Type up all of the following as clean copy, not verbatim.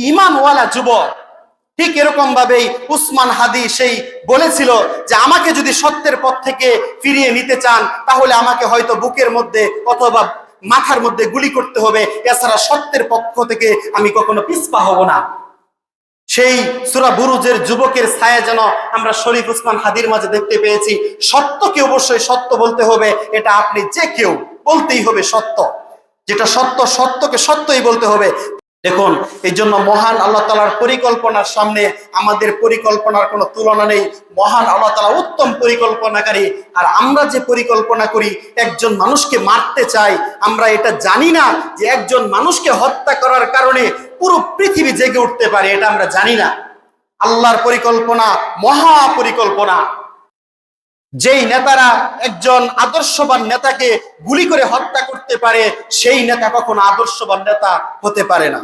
ঈমানওয়ালা যুবক। ঠিক এরকম ভাবেই উসমান হাদি সেই বলেছিল যে আমাকে যদি সত্যের পথ থেকে ফিরিয়ে নিতে চান তাহলে আমাকে হয়তো বুকের মধ্যে অথবা মাথার মধ্যে গুলি করতে হবে, এছাড়া সত্যের পক্ষ থেকে আমি কখনো পিছপা হব না। সেই সূরা বুরুজের যুবকের ছায়া যেন আমরা শরীফ উসমান হাদির মাঝে দেখতে পেয়েছি। সত্যকে অবশ্যই সত্য বলতে হবে, এটা আপনি যে কেউ বলতেই হবে সত্য। যেটা সত্য, সত্যকে সত্যই বলতে হবে। দেখুন, এই জন্য মহান আল্লাহ তাআলার পরিকল্পনার সামনে আমাদের পরিকল্পনার কোনো তুলনা নেই। মহান আল্লাহ তাআলা উত্তম পরিকল্পনাকারী। আর আমরা যে পরিকল্পনা করি, একজন মানুষকে মারতে চাই, আমরা এটা জানি না যে একজন মানুষকে হত্যা করার কারণে পুরো পৃথিবী জেগে উঠতে পারে, এটা আমরা জানি না। আল্লাহর পরিকল্পনা মহা পরিকল্পনা। যেই নেতারা একজন আদর্শবান নেতাকে গুলি করে হত্যা করতে পারে, সেই নেতা কখনো আদর্শবান নেতা হতে পারে না।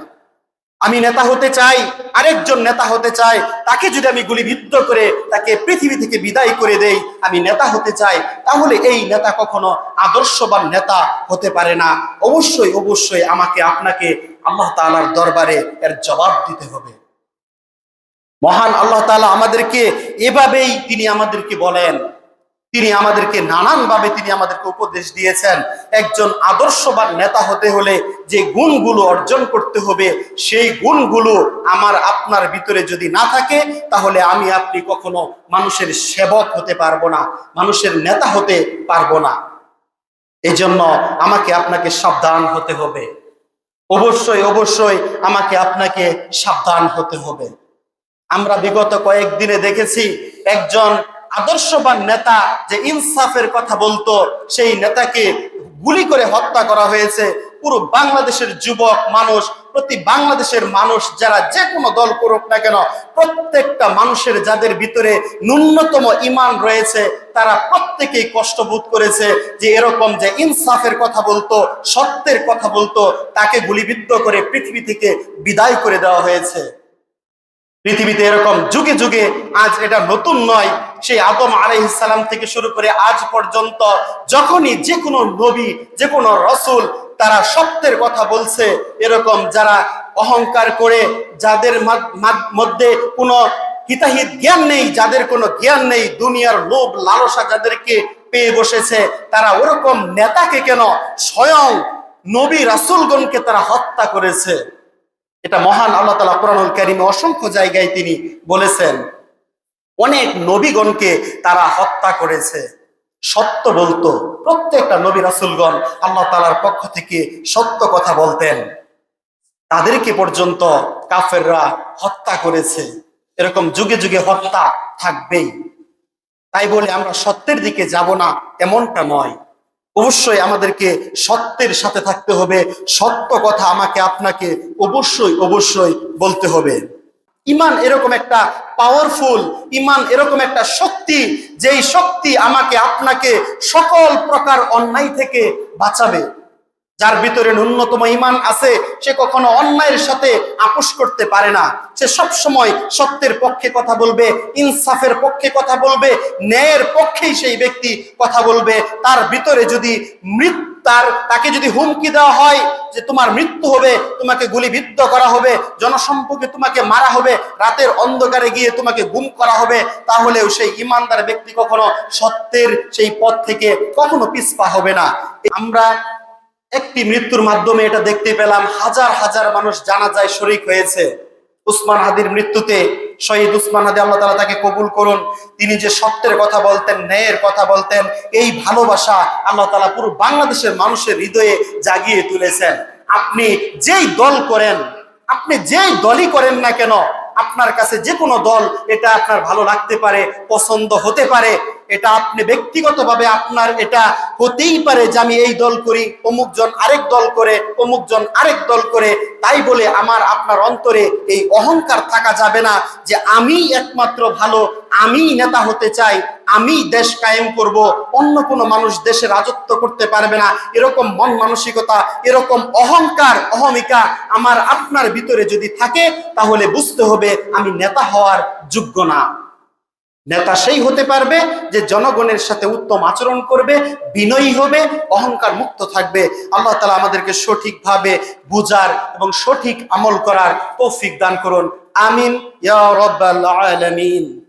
আমি নেতা হতে চাই, আরেকজন নেতা হতে চাই, তাকে যদি আমি গুলিবিদ্ধ করে তাকে পৃথিবী থেকে বিদায় করে দেই, আমি নেতা হতে চাই, তাহলে এই নেতা কখনো আদর্শবান নেতা হতে পারে না। অবশ্যই অবশ্যই আমাকে আপনাকে আল্লাহ তাআলার দরবারে এর জবাব দিতে হবে। মহান আল্লাহ তাআলা আমাদেরকে এভাবেই তিনি আমাদেরকে বলেন, তিনি আমাদেরকে নানানভাবে তিনি আমাদেরকে উপদেশ দিয়েছেন। একজন আদর্শবান নেতা হতে হলে যে গুণগুলো অর্জন করতে হবে, সেই গুণগুলো আমার আপনার ভিতরে যদি না থাকে, তাহলে আমি আপনি কখনো মানুষের সেবক হতে পারবো না, মানুষের নেতা হতে পারবো না। এই জন্য আমাকে আপনাকে সাবধান হতে হবে। অবশ্যই অবশ্যই আমাকে আপনাকে সাবধান হতে হবে। আমরা বিগত কয়েকদিনে দেখেছি একজন আদর্শবান নেতা যে ইনসাফের কথা বলতো, সেই নেতাকে গুলি করে হত্যা করা হয়েছে। পুরো বাংলাদেশের যুবক মানুষ, প্রতি বাংলাদেশের মানুষ যারা যে কোনো দল করুক না কেন, প্রত্যেকটা মানুষের যাদের ভিতরে ন্যূনতম ঈমান রয়েছে, তারা প্রত্যেকেই কষ্টবোধ করেছে যে এরকম যে ইনসাফের কথা বলতো, সত্যের কথা বলতো, তাকে গুলিবিদ্ধ করে পৃথিবী থেকে বিদায় করে দেওয়া হয়েছে। পৃথিবীতে এরকম যুগে যুগে, আজ এটা নতুন নয়, সেই আদম আলাইহিস সালাম থেকে শুরু করে আজ পর্যন্ত যখনই যে কোনো নবী, যে কোনো রাসূল তারা সত্যের কথা বলছে, এরকম যারা অহংকার করে, যাদের মধ্যে কোনো হিতাহিত জ্ঞান নেই, যাদের কোনো জ্ঞান নেই, দুনিয়ার লোভ লালসা যাদেরকে পেয়ে বসেছে, তারা ওরকম নেতাকে কেন, স্বয়ং নবী রাসূলগণকে তারা হত্যা করেছে। এটা মহান আল্লাহ তাআলা কোরআনুল কারীমে অসংখ্য জায়গায় তিনি বলেছেন। অনেক নবীগণকে তারা হত্যা করেছে। সত্য বলতো, প্রত্যেকটা নবী রাসূলগণ আল্লাহ তাআলার পক্ষ থেকে সত্য কথা বলতেন, তাদেরকে পর্যন্ত কাফেররা হত্যা করেছে। এরকম যুগে যুগে হত্যা থাকবেই। তাই বলে আমরা সত্যের দিকে যাব না, এমনটা নয়। অবশ্যই আমাদেরকে সত্যের সাথে থাকতে হবে, সত্য কথা আমাকে আপনাকে অবশ্যই অবশ্যই বলতে হবে। ঈমান এরকম একটা পাওয়ারফুল, ঈমান এরকম একটা শক্তি, যেই শক্তি আমাকে আপনাকে সকল প্রকার অন্যায় থেকে বাঁচাবে। যার ভিতরে ন্যূনতম ঈমান আছে, সে কখনো অন্যায়ের সাথে আপোষ করতে পারে না। সে সব সময় সত্যের পক্ষে কথা বলবে, ইনসাফের পক্ষে কথা বলবে, ন্যায়ের পক্ষেই সেই ব্যক্তি কথা বলবে। তার ভিতরে যদি তাকে যদি হুমকি দেওয়া হয় যে তোমার মৃত্যু হবে, তোমাকে গুলিবিদ্ধ করা হবে, জনসম্মুখে তোমাকে মারা হবে, রাতের অন্ধকারে গিয়ে তোমাকে গুম করা হবে, তাহলেও সেই ঈমানদার ব্যক্তি কখনো সত্যের সেই পথ থেকে কখনো পিছপা হবে না। আমরা একটি মৃত্যুর মাধ্যমে এটা দেখতে পেলাম, হাজার হাজার মানুষ জানাজায় শরীক হয়েছে। উসমান হাদির মৃত্যুতে শহীদ উসমান হাদি, আল্লাহ তাআলা তাকে কবুল করুন, তিনি যে সত্যের কথা বলতেন, ন্যায়ের কথা বলতেন, এই ভালোবাসা আল্লাহ তাআলা পুরো বাংলাদেশের মানুষের হৃদয়ে জাগিয়ে তুলেছেন। আপনি যেই দল করেন, আপনি যেই দলই করেন না কেন, আপনার কাছে যে কোনো দল এটা আপনার ভালো লাগতে পারে, পছন্দ হতে পারে, এটা আপনি ব্যক্তিগতভাবে আপনার এটা হতেই পারে যে আমি এই দল করি, অমুক জন আরেক দল করে, অমুক জন আরেক দল করে। তাই বলে আমার আপনার অন্তরে এই অহংকার থাকা যাবে না যে আমি একমাত্র ভালো, আমি নেতা হতে চাই, আমি দেশ কায়েম করব, অন্য কোনো মানুষ দেশে রাজত্ব করতে পারবে না। এরকম মন মানসিকতা, এরকম অহংকার, অহমিকা আমার আপনার ভিতরে যদি থাকে, তাহলে বুঝতে হবে আমি নেতা হওয়ার যোগ্য না। নেতা সেই হতে পারবে যে জনগণের সাথে উত্তম আচরণ করবে, বিনয়ী হবে, অহংকার মুক্ত থাকবে। আল্লাহ তাআলা আমাদেরকে সঠিকভাবে বুঝার এবং সঠিক আমল করার তৌফিক দান করুন। আমিন ইয়া রাব্বাল আলামিন।